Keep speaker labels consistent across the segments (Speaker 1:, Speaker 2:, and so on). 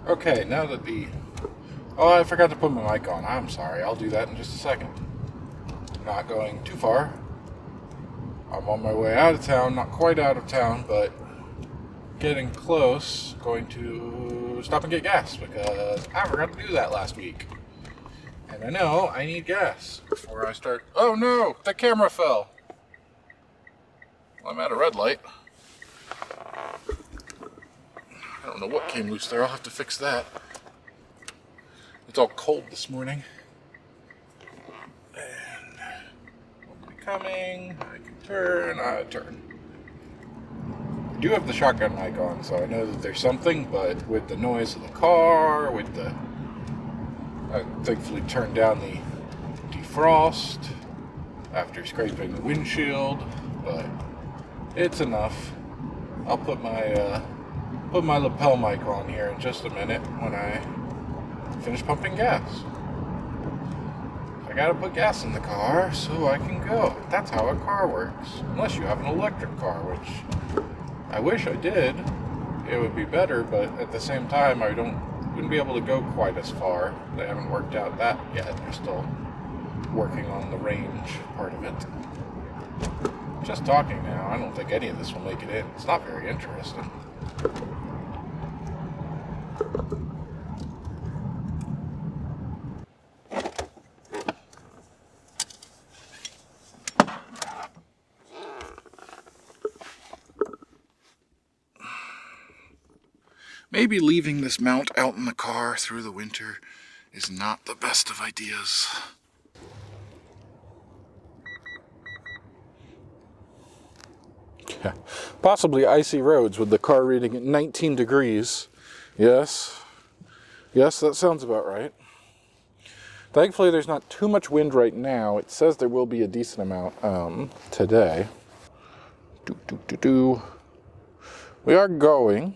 Speaker 1: Okay, now that Oh, I forgot to put my mic on. I'm sorry. I'll do that in just a second. Not going too far. I'm on my way out of town. Not quite out of town, but getting close. Going to stop and get gas because I forgot to do that last week. And I know I need gas before I start. Oh no! The camera fell. Well, I'm at a red light. I don't know what came loose there. I'll have to fix that. It's all cold this morning. And nobody coming. I can turn. I turn. I do have the shotgun mic on, so I know that there's something, but with the noise of the car, I thankfully turned down the defrost after scraping the windshield, but it's enough. I'll put my lapel mic on here in just a minute when I finish pumping gas. I gotta put gas in the car so I can go. That's how a car works. Unless you have an electric car, which I wish I did. It would be better, but at the same time, wouldn't be able to go quite as far. They haven't worked out that yet. They're still working on the range part of it. Just talking now, I don't think any of this will make it in. It's not very interesting. Maybe leaving this mount out in the car through the winter is not the best of ideas. Yeah. Possibly icy roads with the car reading at 19 degrees. Yes, that sounds about right. Thankfully, there's not too much wind right now. It says there will be a decent amount today. We are going.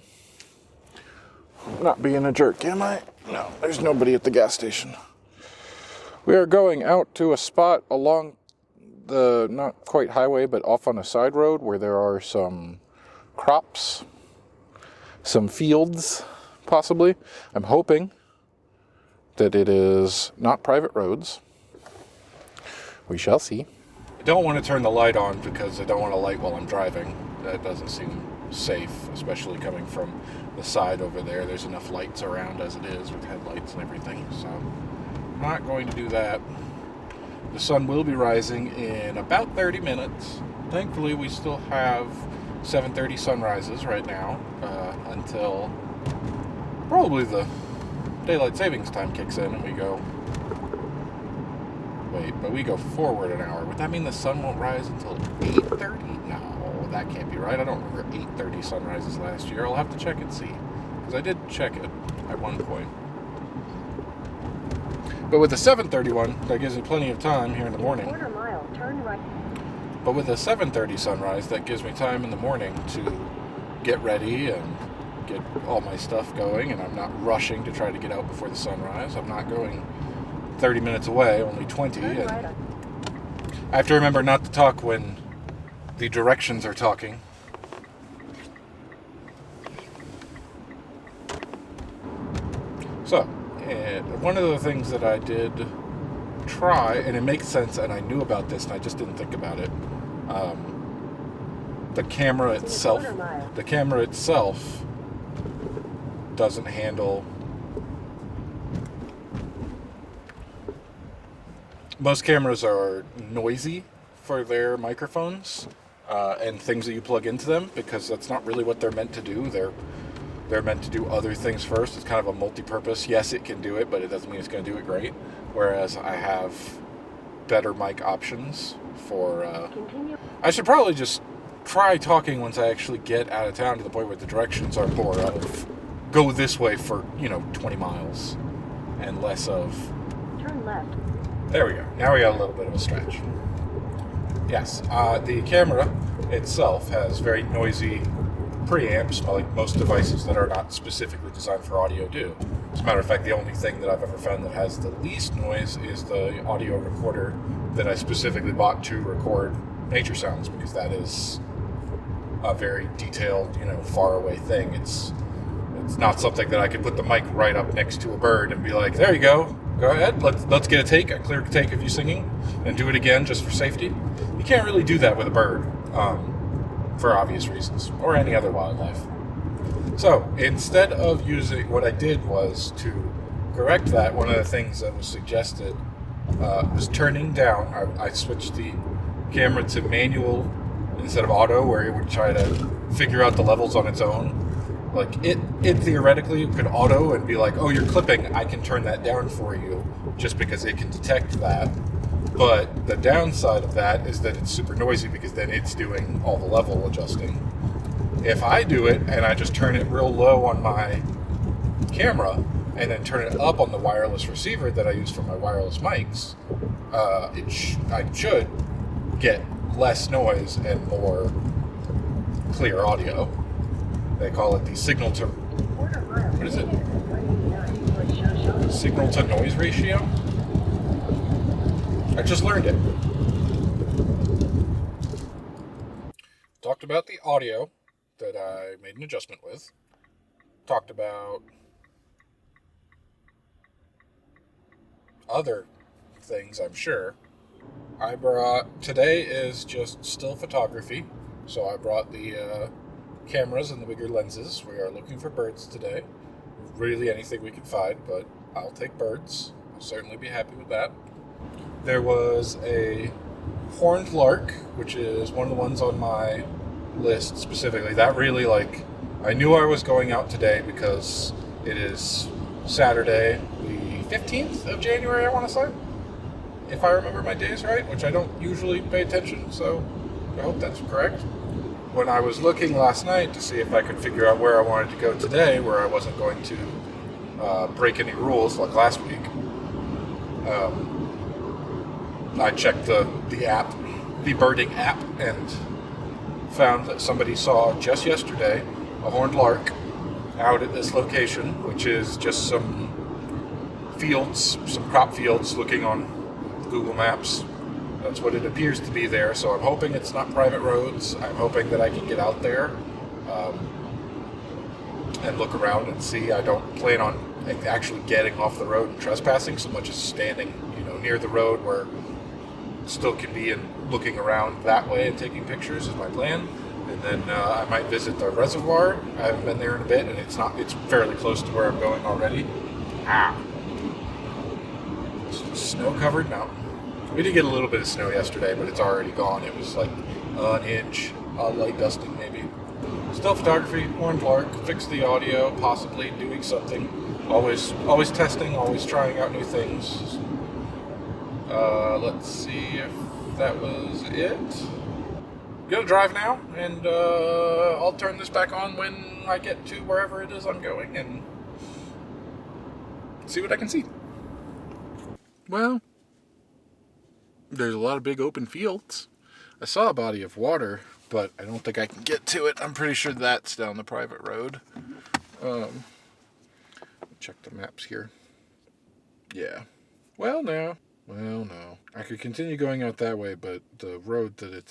Speaker 1: I'm not being a jerk, am I? No, there's nobody at the gas station. We are going out to a spot along the, not quite highway, but off on a side road where there are some crops, some fields, possibly. I'm hoping that it is not private roads. We shall see. I don't want to turn the light on because I don't want to light while I'm driving. That doesn't seem safe, especially coming from the side over there. There's enough lights around as it is with headlights and everything, so I'm not going to do that. The sun will be rising in about 30 minutes. Thankfully, we still have 7:30 sunrises right now until probably the daylight savings time kicks in and we go... Wait, but we go forward an hour. Would that mean the sun won't rise until 8:30? No, that can't be right. I don't remember 8:30 sunrises last year. I'll have to check and see. Because I did check it at one point. But with the 7:31, that gives me plenty of time here in the morning.
Speaker 2: Quarter mile, turn right.
Speaker 1: But with a 7:30 sunrise, that gives me time in the morning to get ready and get all my stuff going, and I'm not rushing to try to get out before the sunrise. I'm not going 30 minutes away, only 20. And I have to remember not to talk when the directions are talking. So, one of the things that I did try, and it makes sense, and I knew about this and I just didn't think about it, the camera itself doesn't handle... Most cameras are noisy for their microphones and things that you plug into them, because that's not really what they're meant to do. They're meant to do other things first. It's kind of a multi-purpose. Yes, it can do it, but it doesn't mean it's going to do it great. Whereas I have better mic options for... I should probably just try talking once I actually get out of town to the point where the directions are more of go this way for, 20 miles and less of...
Speaker 2: Turn left.
Speaker 1: There we go. Now we got a little bit of a stretch. Yes, the camera itself has very noisy preamps, like most devices that are not specifically designed for audio do. As a matter of fact, the only thing that I've ever found that has the least noise is the audio recorder that I specifically bought to record nature sounds, because that is a very detailed, far away thing. It's It's not something that I could put the mic right up next to a bird and be like, there you go ahead, let's get a clear take of you singing, and do it again just for safety. You can't really do that with a bird, for obvious reasons, or any other wildlife. So instead of using, what I did was to correct that. One of the things that was suggested was turning down. I switched the camera to manual instead of auto, where it would try to figure out the levels on its own. Like it theoretically could auto and be like, oh, you're clipping, I can turn that down for you, just because it can detect that. But the downside of that is that it's super noisy, because then it's doing all the level adjusting. If I do it and I just turn it real low on my camera and then turn it up on the wireless receiver that I use for my wireless mics, I should get less noise and more clear audio. They call it the signal to, what is it? Signal to noise ratio? I just learned it. Talked about the audio that I made an adjustment with. Talked about other things, I'm sure. Today is just still photography, so I brought the cameras and the bigger lenses. We are looking for birds today. Really anything we can find, but I'll take birds. I'll certainly be happy with that. There was a horned lark, which is one of the ones on my list specifically. That really, I knew I was going out today because it is Saturday, the 15th of January, I want to say, if I remember my days right, which I don't usually pay attention, so I hope that's correct. When I was looking last night to see if I could figure out where I wanted to go today, where I wasn't going to break any rules like last week, I checked the app, the birding app, and found that somebody saw just yesterday a horned lark out at this location, which is just some fields, some crop fields looking on Google Maps. That's what it appears to be there, so I'm hoping it's not private roads. I'm hoping that I can get out there and look around and see. I don't plan on actually getting off the road and trespassing so much as standing, near the road where still can be and looking around that way and taking pictures is my plan. And then I might visit the reservoir. I haven't been there in a bit, and it's fairly close to where I'm going already. Snow-covered mountain. We did get a little bit of snow yesterday, but it's already gone. It was like an inch, light dusting maybe. Still photography, horned lark, fix the audio, possibly doing something. Always testing, always trying out new things. Let's see if that was it. Gonna drive now, and I'll turn this back on when I get to wherever it is I'm going and see what I can see. Well, there's a lot of big open fields. I saw a body of water, but I don't think I can get to it. I'm pretty sure that's down the private road. Check the maps here. Yeah. Well, no. I could continue going out that way, but the road the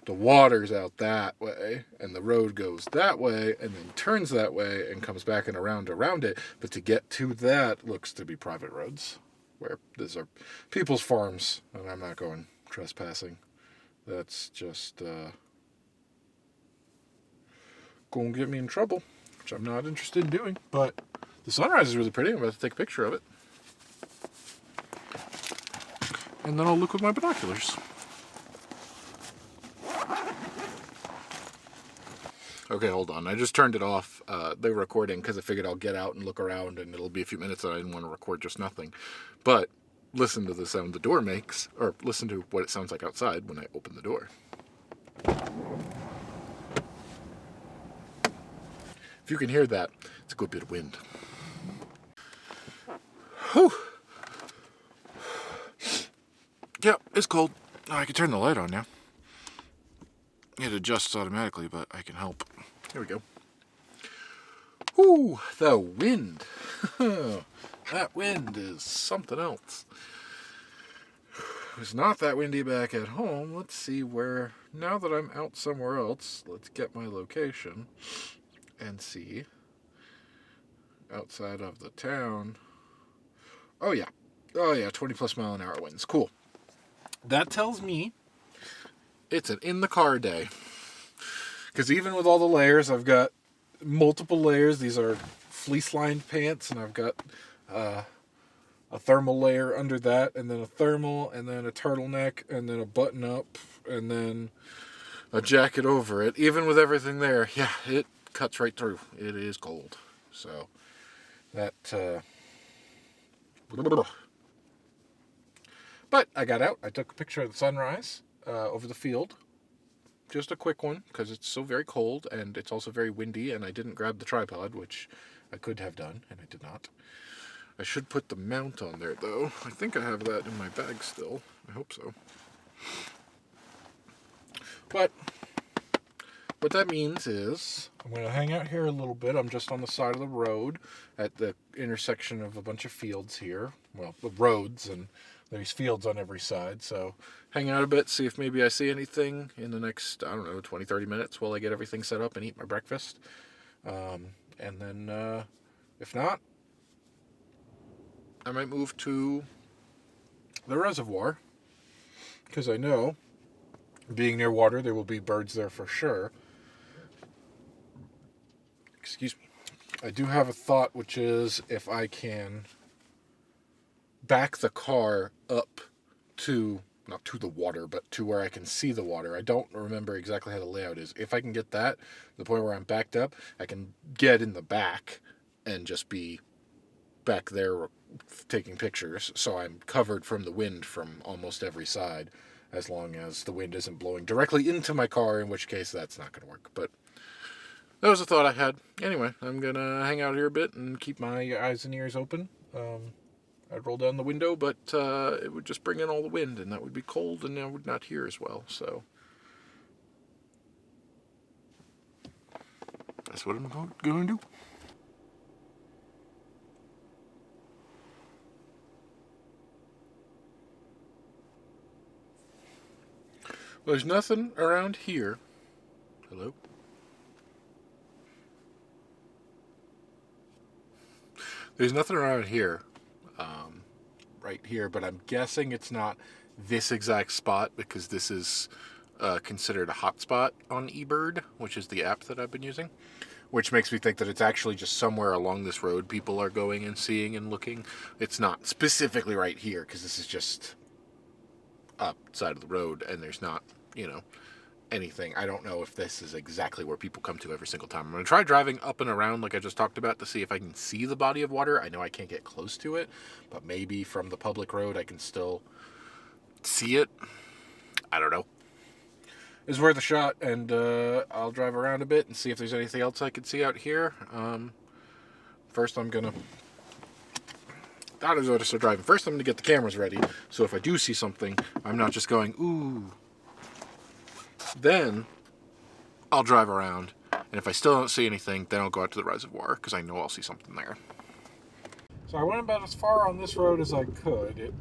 Speaker 1: water's out that way, and the road goes that way, and then turns that way, and comes back and around it. But to get to that looks to be private roads, where these are people's farms, and I'm not going trespassing. That's just going to get me in trouble, which I'm not interested in doing. But the sunrise is really pretty. I'm about to take a picture of it. And then I'll look with my binoculars. Okay, hold on. I just turned it off, the recording, because I figured I'll get out and look around, and it'll be a few minutes, and I didn't want to record just nothing. But listen to the sound the door makes, or listen to what it sounds like outside when I open the door. If you can hear that, it's a good bit of wind. Whew. Yeah, it's cold. I can turn the light on now. It adjusts automatically, but I can help. Here we go. Ooh, the wind. That wind is something else. It's not that windy back at home. Let's see where, now that I'm out somewhere else, let's get my location and see outside of the town. Oh yeah, 20 plus mile an hour winds. Cool. That tells me it's an in the car day. Because even with all the layers, I've got multiple layers. These are fleece lined pants, and I've got a thermal layer under that, and then a thermal, and then a turtleneck, and then a button up, and then a jacket over it. Even with everything there, yeah, it cuts right through. It is cold. So that but I got out. I took a picture of the sunrise over the field. Just a quick one, because it's so very cold, and it's also very windy, and I didn't grab the tripod, which I could have done, and I did not. I should put the mount on there, though. I think I have that in my bag still. I hope so. But what that means is I'm going to hang out here a little bit. I'm just on the side of the road at the intersection of a bunch of fields here. Well, the roads, and there's fields on every side. So hang out a bit, see if maybe I see anything in the next, 20, 30 minutes while I get everything set up and eat my breakfast. And then if not, I might move to the reservoir, because I know, being near water, there will be birds there for sure. Excuse me. I do have a thought, which is if I can back the car up to, not to the water, but to where I can see the water. I don't remember exactly how the layout is. If I can get that, the point where I'm backed up, I can get in the back and just be back there taking pictures, so I'm covered from the wind from almost every side, as long as the wind isn't blowing directly into my car, in which case that's not going to work. But that was a thought I had. Anyway, I'm going to hang out here a bit and keep my eyes and ears open. I'd roll down the window, but it would just bring in all the wind, and that would be cold, and I would not hear as well. So that's what I'm going to do. Well, there's nothing around here. Hello? There's nothing around here, right here, but I'm guessing it's not this exact spot, because this is considered a hotspot on eBird, which is the app that I've been using, which makes me think that it's actually just somewhere along this road people are going and seeing and looking. It's not specifically right here, because this is just up side of the road, and there's not, anything. I don't know if this is exactly where people come to every single time. I'm going to try driving up and around like I just talked about to see if I can see the body of water. I know I can't get close to it, but maybe from the public road I can still see it. I don't know. It's worth a shot, and I'll drive around a bit and see if there's anything else I can see out here. First I'm going to... That is what I start driving. First I'm going to get the cameras ready, so if I do see something, I'm not just going, ooh. Then I'll drive around, and if I still don't see anything, then I'll go out to the reservoir, because I know I'll see something there. So I went about as far on this road as I could. It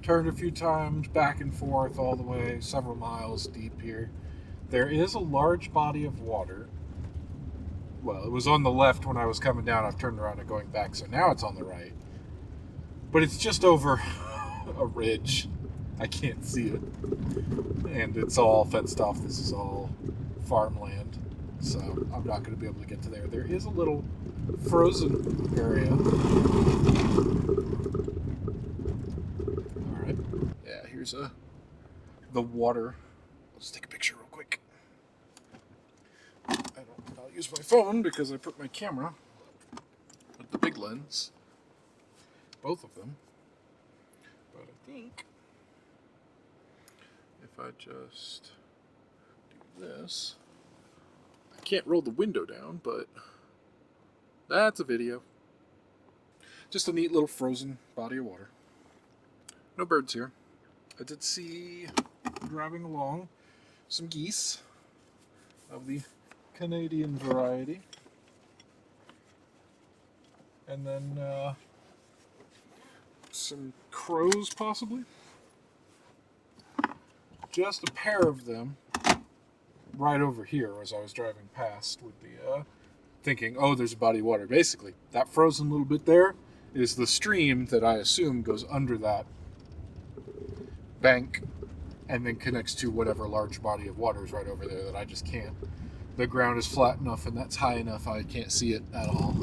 Speaker 1: turned a few times back and forth all the way, several miles deep here. There is a large body of water. Well, it was on the left when I was coming down. I've turned around and going back, so now it's on the right. But it's just over a ridge. I can't see it. And it's all fenced off. This is all farmland. So I'm not going to be able to get to there. There is a little frozen area. Alright. Yeah, here's the water. Let's take a picture real quick. I'll use my phone because I put my camera with the big lens. Both of them. But I think if I just do this, I can't roll the window down, but that's a video. Just a neat little frozen body of water. No birds here. I did see, driving along, some geese of the Canadian variety. And then some crows, possibly. Just a pair of them right over here as I was driving past with the thinking, oh, there's a body of water. Basically, that frozen little bit there is the stream that I assume goes under that bank and then connects to whatever large body of water is right over there that I just can't. The ground is flat enough and that's high enough I can't see it at all.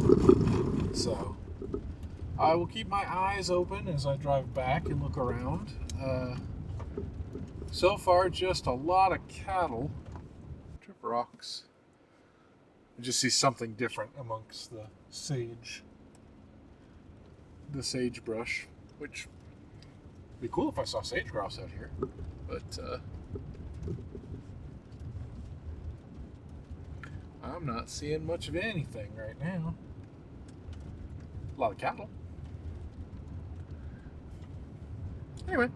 Speaker 1: So I will keep my eyes open as I drive back and look around. So far, just a lot of cattle. Trip rocks. I just see something different amongst the sagebrush, which would be cool if I saw sage grouse out here. But I'm not seeing much of anything right now. A lot of cattle. Anyway,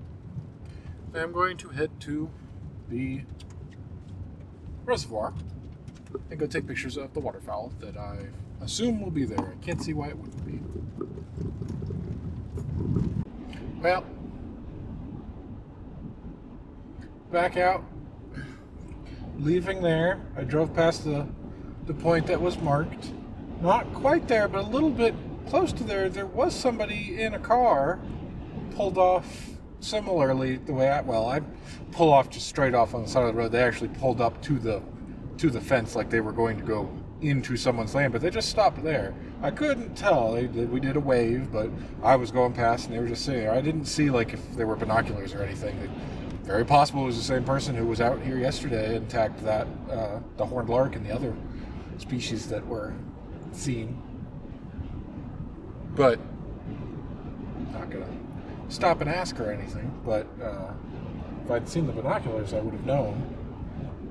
Speaker 1: I'm going to head to the reservoir and go take pictures of the waterfowl that I assume will be there. I can't see why it wouldn't be. Well, back out, leaving there. I drove past the point that was marked. Not quite there, but a little bit close to there. There was somebody in a car pulled off similarly the way I pull off just straight off on the side of the road. They actually pulled up to the fence like they were going to go into someone's land, but they just stopped there. I couldn't tell. We did a wave, but I was going past and they were just sitting there. I didn't see like if there were binoculars or anything. Very possible it was the same person who was out here yesterday and tagged that the horned lark and the other species that were seen. But not gonna stop and ask or anything. But if I'd seen the binoculars, I would have known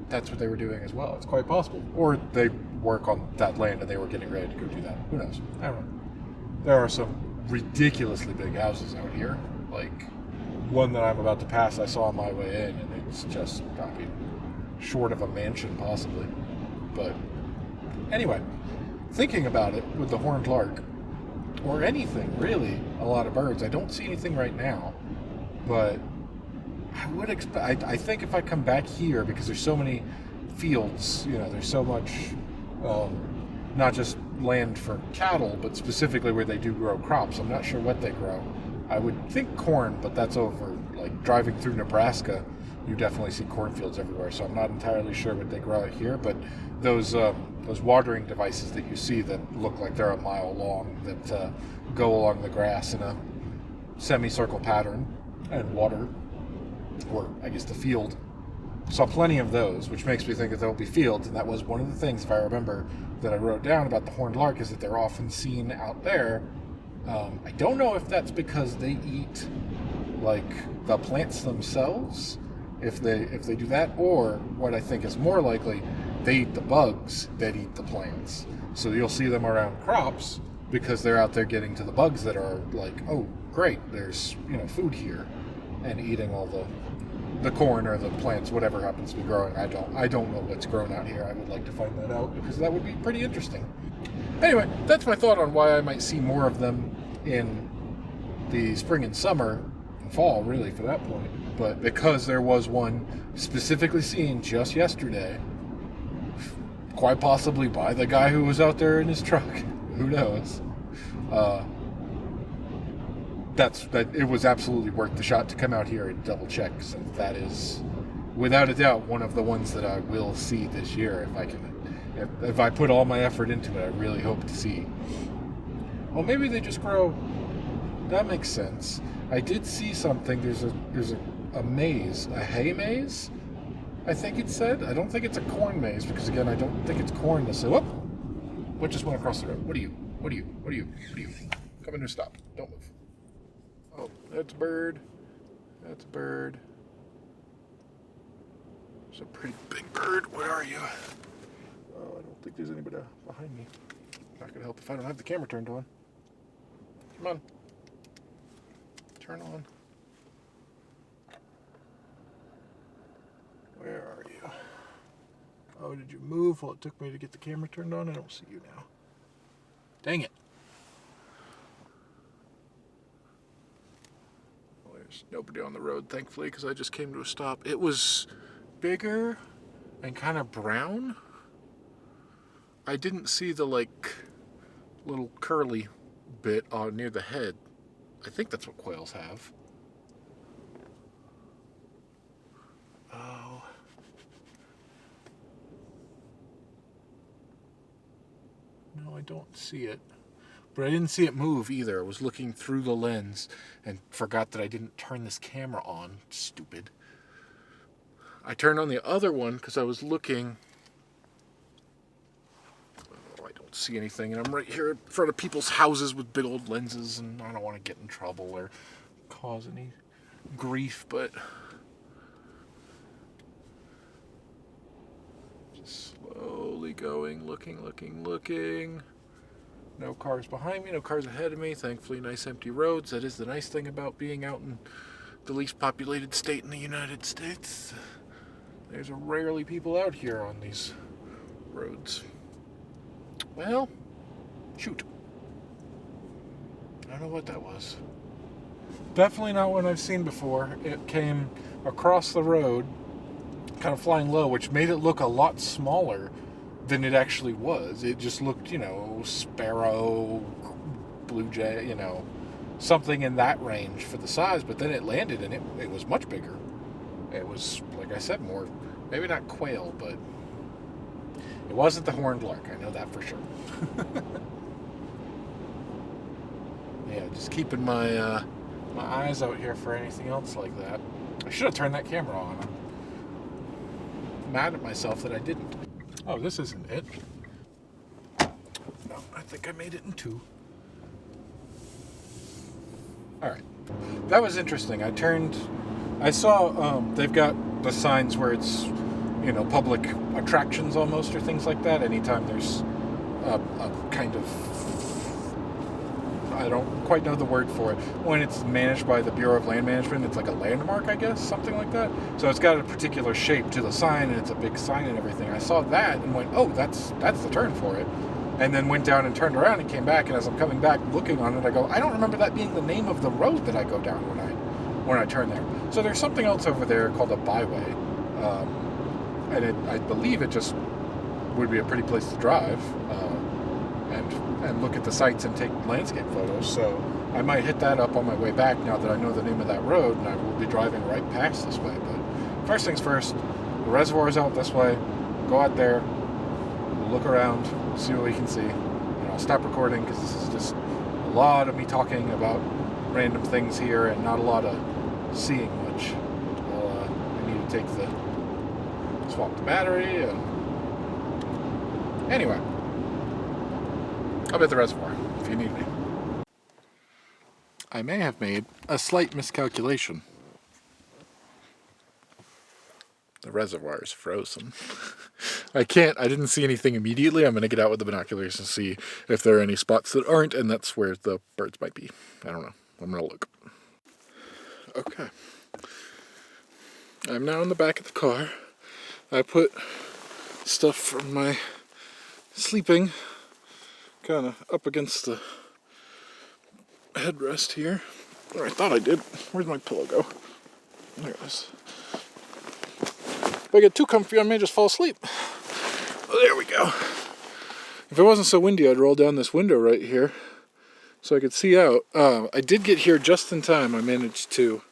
Speaker 1: that's what they were doing as well. It's quite possible. Or they work on that land and they were getting ready to go do that. Who knows? I don't know. There are some ridiculously big houses out here. Like one that I'm about to pass I saw on my way in, and it's just, I mean, short of a mansion possibly. But anyway, thinking about it with the horned lark, or anything really, a lot of birds, I don't see anything right now, but I would expect, I think if I come back here, because there's so many fields, there's so much, not just land for cattle, but specifically where they do grow crops. I'm not sure what they grow. I would think corn, but that's over. Like driving through Nebraska, you definitely see cornfields everywhere. So I'm not entirely sure what they grow out here. But those watering devices that you see that look like they're a mile long, that go along the grass in a semicircle pattern and water, or I guess the field. Saw plenty of those, which makes me think that there'll be fields. And that was one of the things, if I remember, that I wrote down about the horned lark, is that they're often seen out there. I don't know if that's because they eat like the plants themselves, if they do that, or what I think is more likely, they eat the bugs that eat the plants. So you'll see them around crops because they're out there getting to the bugs that are like, oh great, there's food here, and eating all the corn or the plants, whatever happens to be growing. I don't know what's grown out here. I would like to find that out because that would be pretty interesting. Anyway, that's my thought on why I might see more of them in the spring and summer and fall, really, for that point. But because there was one specifically seen just yesterday, quite possibly by the guy who was out there in his truck, who knows, it was absolutely worth the shot to come out here and double check, since that is, without a doubt, one of the ones that I will see this year if I can. If I put all my effort into it, I really hope to see. Well, maybe they just grow. That makes sense. I did see something. There's a maze, a hay maze, I think it said. I don't think it's a corn maze because, again, I don't think it's corn. So, whoop! What just went across the road? What are you? Come in here, stop. Don't move. Oh, that's a bird. That's a bird. It's a pretty big bird. What are you? Oh, I don't think there's anybody behind me. Not going to help if I don't have the camera turned on. Come on. Turn on. Where are you? Oh, did you move? Well, it took me to get the camera turned on. I don't see you now. Dang it. Well, there's nobody on the road, thankfully, because I just came to a stop. It was bigger and kind of brown. I didn't see the, like, little curly bit near the head. I think that's what quails have. Oh. No, I don't see it. But I didn't see it move either. I was looking through the lens and forgot that I didn't turn this camera on. Stupid. I turned on the other one because I was looking. Oh, I don't see anything. And I'm right here in front of people's houses with big old lenses. And I don't want to get in trouble or cause any grief. But just slowly going, looking. No cars behind me, no cars ahead of me. Thankfully, nice empty roads. That is the nice thing about being out in the least populated state in the United States. There's rarely people out here on these roads. Well, shoot. I don't know what that was. Definitely not one I've seen before. It came across the road, kind of flying low, which made it look a lot smaller than it actually was. It just looked, sparrow, blue jay, something in that range for the size. But then it landed and it was much bigger. It was, like I said, more, maybe not quail, but it wasn't the horned lark. I know that for sure. Yeah, just keeping my my eyes out here for anything else like that. I should have turned that camera on. I'm mad at myself that I didn't. Oh, this isn't it. No, I think I made it in two. Alright. That was interesting. I saw they've got the signs where it's, public attractions almost or things like that. Anytime there's a kind of, I don't quite know the word for it. When it's managed by the Bureau of Land Management, it's like a landmark, I guess, something like that. So it's got a particular shape to the sign, and it's a big sign and everything. I saw that and went, oh, that's the turn for it. And then went down and turned around and came back, and as I'm coming back looking on it, I go, I don't remember that being the name of the road that I go down when I turn there. So there's something else over there called a byway. And I believe it just would be a pretty place to drive. And look at the sights and take landscape photos. So I might hit that up on my way back now that I know the name of that road, and I will be driving right past this way. But first things first, the reservoir is out this way. Go out there, look around, see what we can see. And I'll stop recording because this is just a lot of me talking about random things here and not a lot of seeing much. I need to swap the battery. Anyway. I'll be at the reservoir if you need me. I may have made a slight miscalculation. The reservoir is frozen. I didn't see anything immediately. I'm going to get out with the binoculars and see if there are any spots that aren't, and that's where the birds might be. I don't know. I'm going to look. Okay. I'm now in the back of the car. I put stuff from my sleeping kind of up against the headrest here. Or I thought I did. Where'd my pillow go? There it is. If I get too comfy, I may just fall asleep. Oh, there we go. If it wasn't so windy, I'd roll down this window right here so I could see out. I did get here just in time. I managed to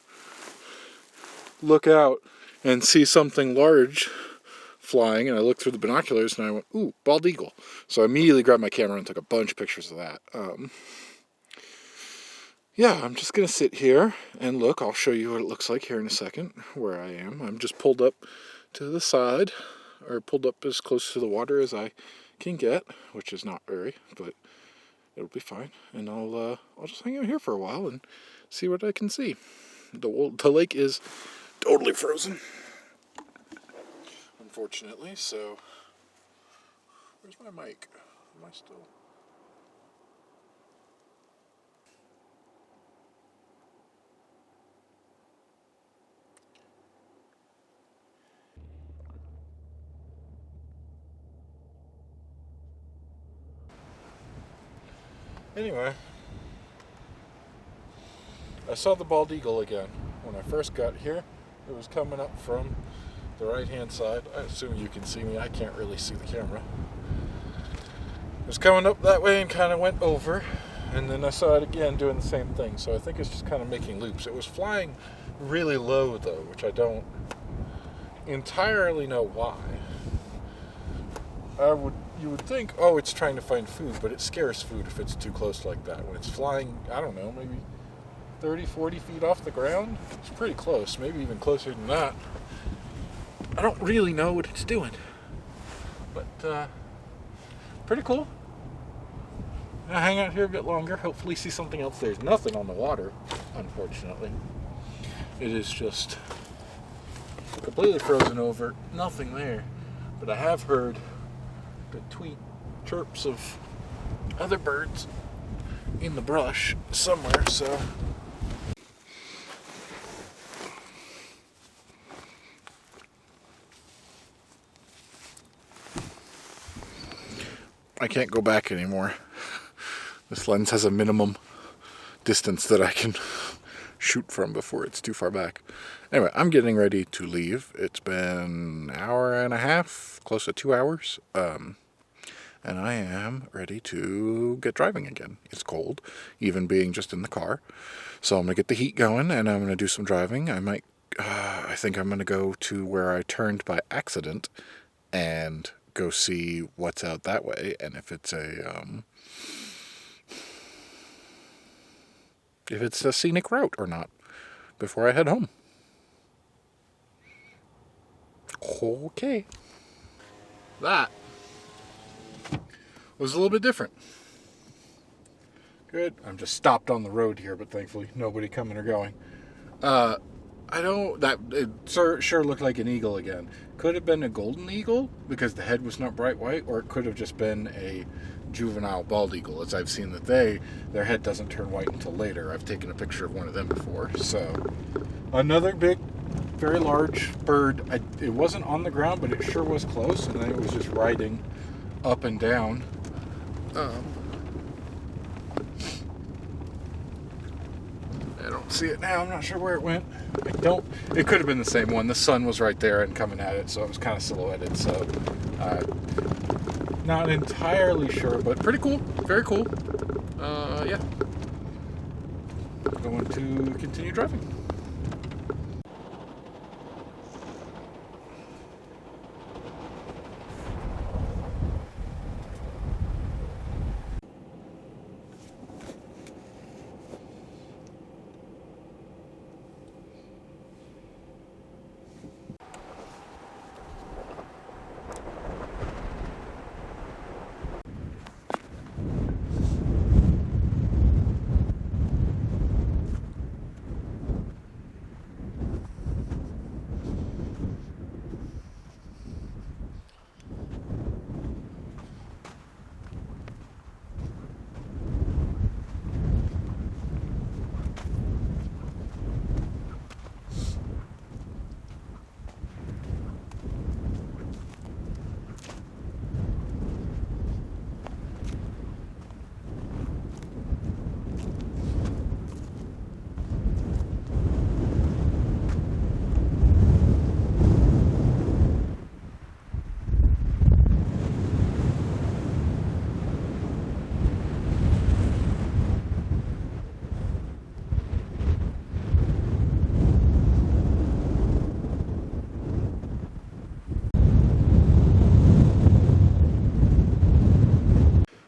Speaker 1: look out and see something large flying, and I looked through the binoculars and I went, ooh, bald eagle. So I immediately grabbed my camera and took a bunch of pictures of that. Yeah, I'm just going to sit here and look. I'll show you what it looks like here in a second, where I am. I'm just pulled up to the side, or pulled up as close to the water as I can get, which is not very, but it'll be fine. And I'll just hang out here for a while and see what I can see. The lake is totally frozen, unfortunately, so where's my mic? Am I still... Anyway, I saw the bald eagle again. When I first got here, it was coming up from the right-hand side. I assume you can see me. I can't really see the camera. was coming up that way and kind of went over, and then I saw it again doing the same thing. So I think it's just kind of making loops. It was flying really low though, which I don't entirely know why. You would think, oh, it's trying to find food, but it scares food if it's too close like that. When it's flying, I don't know, maybe 30, 40 feet off the ground. It's pretty close, maybe even closer than that. I don't really know what it's doing, but pretty cool. I'll hang out here a bit longer, hopefully see something else. There's nothing on the water, unfortunately. It is just completely frozen over, nothing there. But I have heard the tweet chirps of other birds in the brush somewhere, so I can't go back anymore. This lens has a minimum distance that I can shoot from before it's too far back. Anyway, I'm getting ready to leave. It's been an hour and a half, close to 2 hours. And I am ready to get driving again. It's cold, even being just in the car. So I'm going to get the heat going, and I'm going to do some driving. I think I'm going to go to where I turned by accident and go see what's out that way, and if it's a scenic route or not, before I head home. Okay. That was a little bit different. Good. I'm just stopped on the road here, but thankfully nobody coming or going. It sure looked like an eagle again. Could have been a golden eagle because the head was not bright white, or it could have just been a juvenile bald eagle, as I've seen that their head doesn't turn white until later. I've taken a picture of one of them before. So another big, very large bird. It wasn't on the ground, but it sure was close, and then it was just riding up and down. I don't see it now. I'm not sure where it went. It could have been the same one. The sun was right there and coming at it, so it was kind of silhouetted. So, not entirely sure, but pretty cool. Very cool. Yeah. Going to continue driving.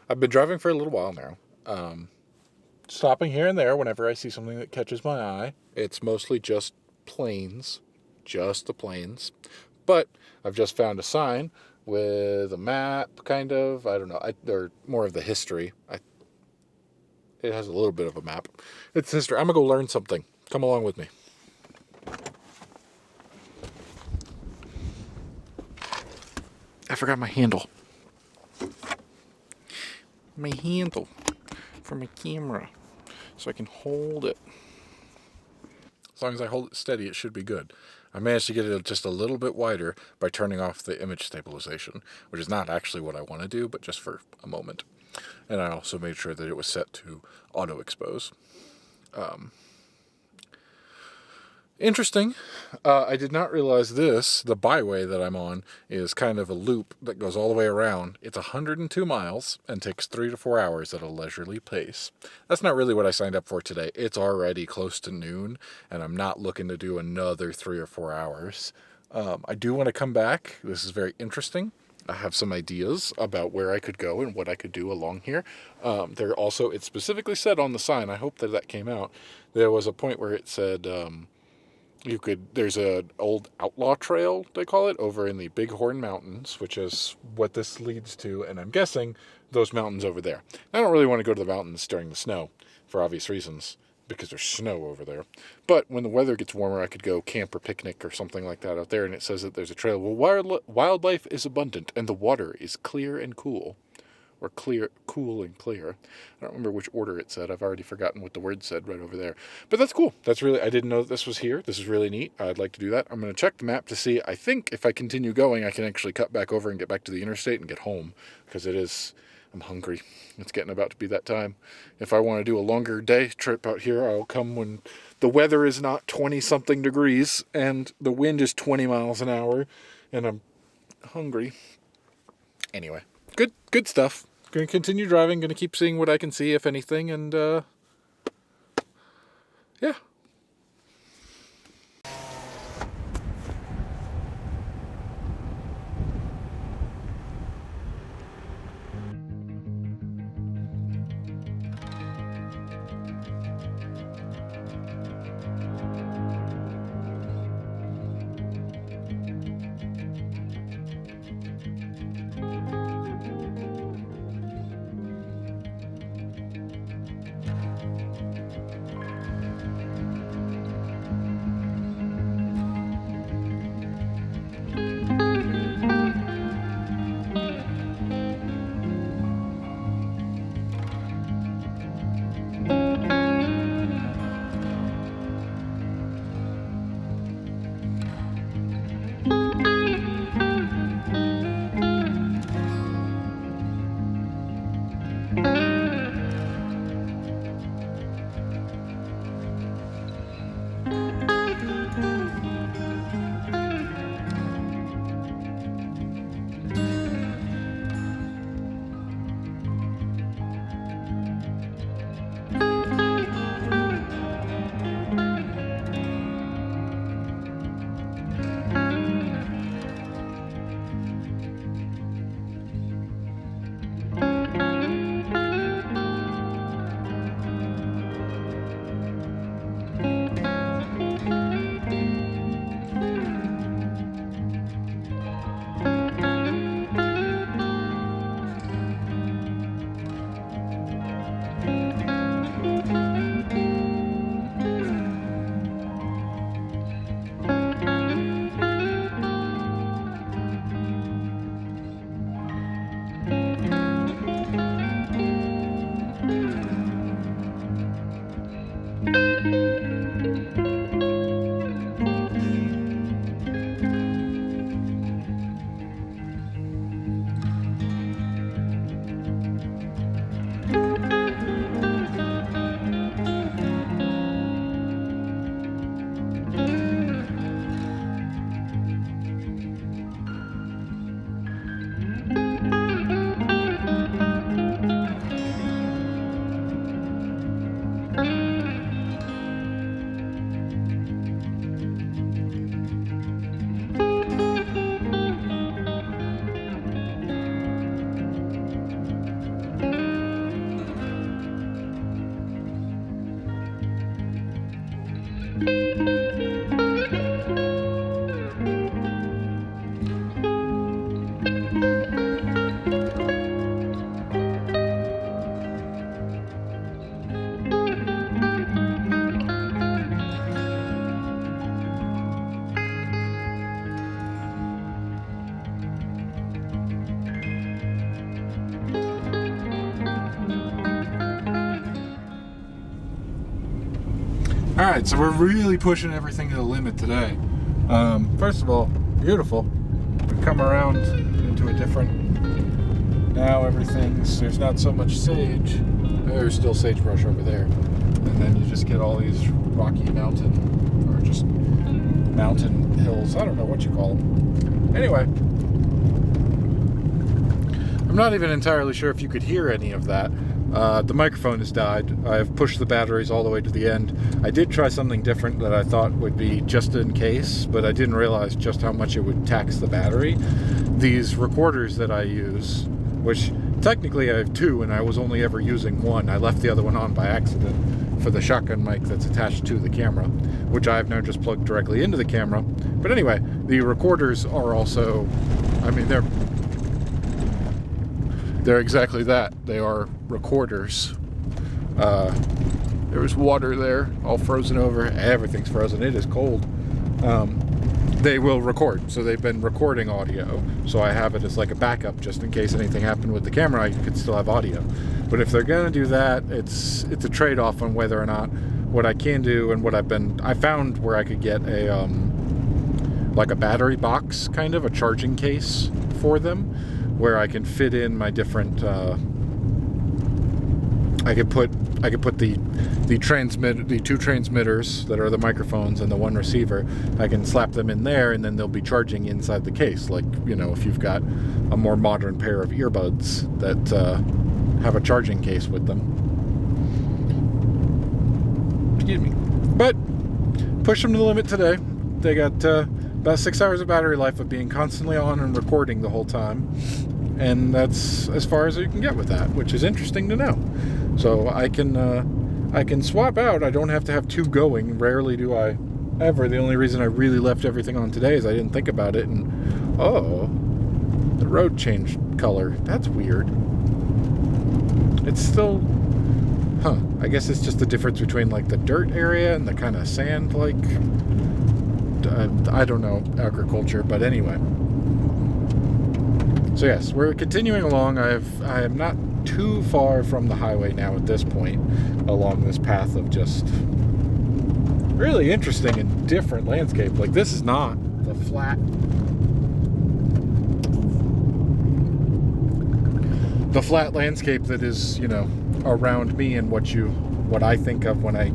Speaker 1: I've been driving for a little while now, stopping here and there whenever I see something that catches my eye. It's mostly just planes, just the planes, but I've just found a sign with a map, kind of, I don't know, or more of the history. It has a little bit of a map. It's history. I'm going to go learn something. Come along with me. I forgot my handle. My handle for my camera so I can hold it. As long as I hold it steady, it should be good. I managed to get it just a little bit wider by turning off the image stabilization, which is not actually what I want to do, but just for a moment. And I also made sure that it was set to auto expose. Interesting. I did not realize the byway that I'm on, is kind of a loop that goes all the way around. It's 102 miles and takes 3 to 4 hours at a leisurely pace. That's not really what I signed up for today. It's already close to noon, and I'm not looking to do another 3 or 4 hours. I do want to come back. This is very interesting. I have some ideas about where I could go and what I could do along here. It specifically said on the sign, I hope that came out, there was a point where it said, there's an old outlaw trail, they call it, over in the Bighorn Mountains, which is what this leads to, and I'm guessing those mountains over there. I don't really want to go to the mountains during the snow, for obvious reasons, because there's snow over there. But when the weather gets warmer, I could go camp or picnic or something like that out there, and it says that there's a trail where wildlife is abundant, and the water is clear and cool. Or cool and clear. I don't remember which order it said. I've already forgotten what the word said right over there. But that's cool. I didn't know that this was here. This is really neat. I'd like to do that. I'm going to check the map to see. I think if I continue going, I can actually cut back over and get back to the interstate and get home. Because I'm hungry. It's getting about to be that time. If I want to do a longer day trip out here, I'll come when the weather is not 20-something degrees and the wind is 20 miles an hour and I'm hungry. Anyway, good stuff. Going to continue driving, going to keep seeing what I can see, if anything, and, yeah. Alright, so we're really pushing everything to the limit today. First of all, beautiful. We've come around into a different... Now there's not so much sage. There's still sagebrush over there. And then you just get all these rocky mountain, or just mountain hills. I don't know what you call them. Anyway, I'm not even entirely sure if you could hear any of that. The microphone has died. I've pushed the batteries all the way to the end. I did try something different that I thought would be just in case, but I didn't realize just how much it would tax the battery. These recorders that I use, which technically I have two and I was only ever using one. I left the other one on by accident for the shotgun mic that's attached to the camera, which I have now just plugged directly into the camera. But anyway, the recorders are also, I mean, they're exactly that. They are recorders. There was water there, all frozen over. Everything's frozen. It is cold. They will record, so they've been recording audio. So I have it as like a backup, just in case anything happened with the camera, I could still have audio. But if they're gonna do that, it's a trade-off on whether or not what I can do and what I found where I could get a like a battery box, kind of a charging case for them, where I can fit in my different. I could put the two transmitters that are the microphones and the one receiver. I can slap them in there, and then they'll be charging inside the case. Like, you know, if you've got a more modern pair of earbuds that have a charging case with them. Excuse me. But push them to the limit today. They got about 6 hours of battery life of being constantly on and recording the whole time. And that's as far as you can get with that, which is interesting to know. So I can swap out. I don't have to have two going. Rarely do I ever. The only reason I really left everything on today is I didn't think about it. And oh, the road changed color. That's weird. It's still, I guess it's just the difference between like the dirt area and the kind of sand, like, I don't know agriculture, but anyway. So yes, we're continuing along. I am not too far from the highway now at this point, along this path of just really interesting and different landscape. Like, this is not the flat landscape that is, you know, around me and what I think of when I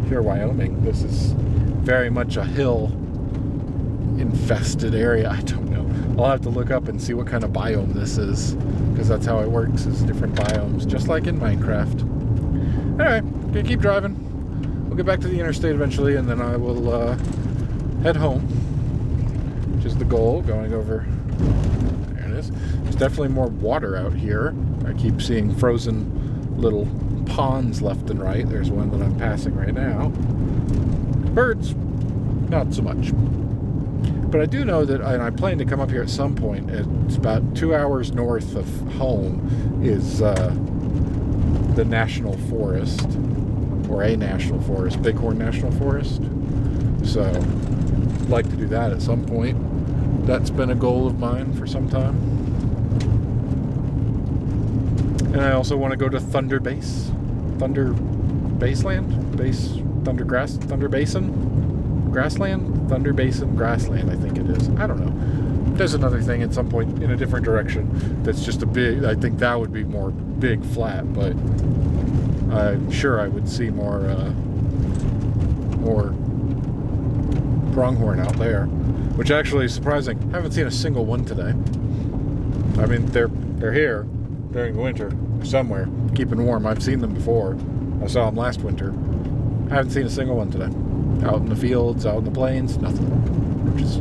Speaker 1: hear Wyoming. This is very much a hill infested area. I don't know. I'll have to look up and see what kind of biome this is, because that's how it works, is different biomes, just like in Minecraft. Anyway, gonna keep driving. We'll get back to the interstate eventually, and then I will head home, which is the goal, going over. There it is. There's definitely more water out here. I keep seeing frozen little ponds left and right. There's one that I'm passing right now. Birds, not so much. But I do know that, and I plan to come up here at some point. It's about 2 hours north of home is the National Forest, or a National Forest, Bighorn National Forest. So, I'd like to do that at some point. That's been a goal of mine for some time. And I also want to go to Thunder Basin, Grassland, I think it is. I don't know. There's another thing at some point in a different direction that's just a big, I think that would be more big flat, but I'm sure I would see more pronghorn out there, which actually is surprising. I haven't seen a single one today. I mean, they're here during the winter somewhere, keeping warm. I've seen them before. I saw them last winter. I haven't seen a single one today. Out in the fields, out in the plains, nothing. Which is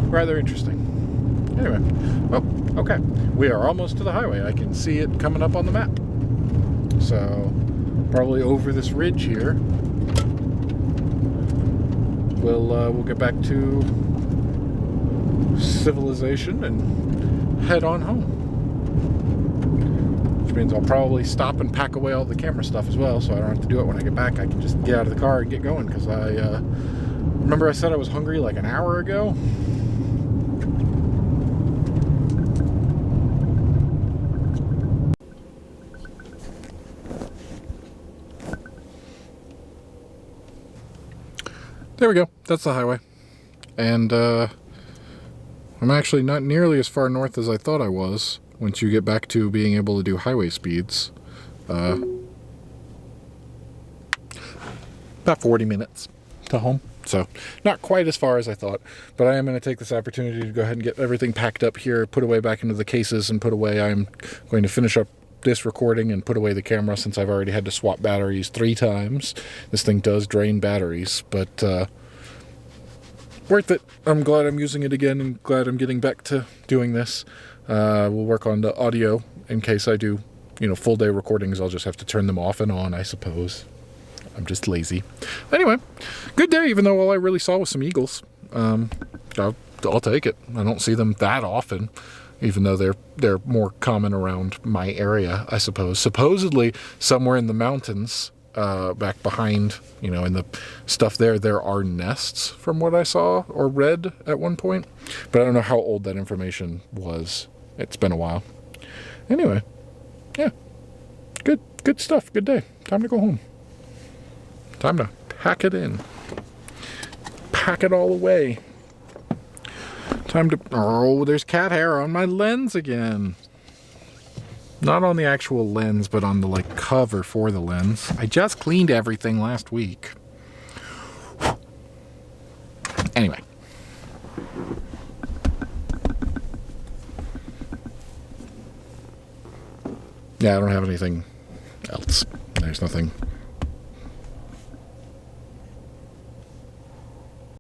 Speaker 1: rather interesting. Anyway, well, okay. We are almost to the highway. I can see it coming up on the map. So, probably over this ridge here, we'll get back to civilization and head on home. Which means I'll probably stop and pack away all the camera stuff as well, so I don't have to do it when I get back. I can just get out of the car and get going, because I remember I said I was hungry like an hour ago. There we go. That's the highway. And I'm actually not nearly as far north as I thought I was once you get back to being able to do highway speeds. About 40 minutes to home. So not quite as far as I thought, but I am going to take this opportunity to go ahead and get everything packed up here, put away back into the cases and put away. I'm going to finish up this recording and put away the camera since I've already had to swap batteries 3 times. This thing does drain batteries, but worth it. I'm glad I'm using it again and glad I'm getting back to doing this. We'll work on the audio in case I do, full day recordings. I'll just have to turn them off and on, I suppose. I'm just lazy. Anyway, good day, even though all I really saw was some eagles. I'll take it. I don't see them that often, even though they're more common around my area, I suppose. Supposedly, somewhere in the mountains, back behind, in the stuff there are nests from what I saw or read at one point. But I don't know how old that information was. It's been a while. Anyway, yeah. Good stuff. Good day. Time to go home. Time to pack it in. Pack it all away. Time to... Oh, there's cat hair on my lens again. Not on the actual lens, but on the, cover for the lens. I just cleaned everything last week. Anyway. Yeah, I don't have anything else. There's nothing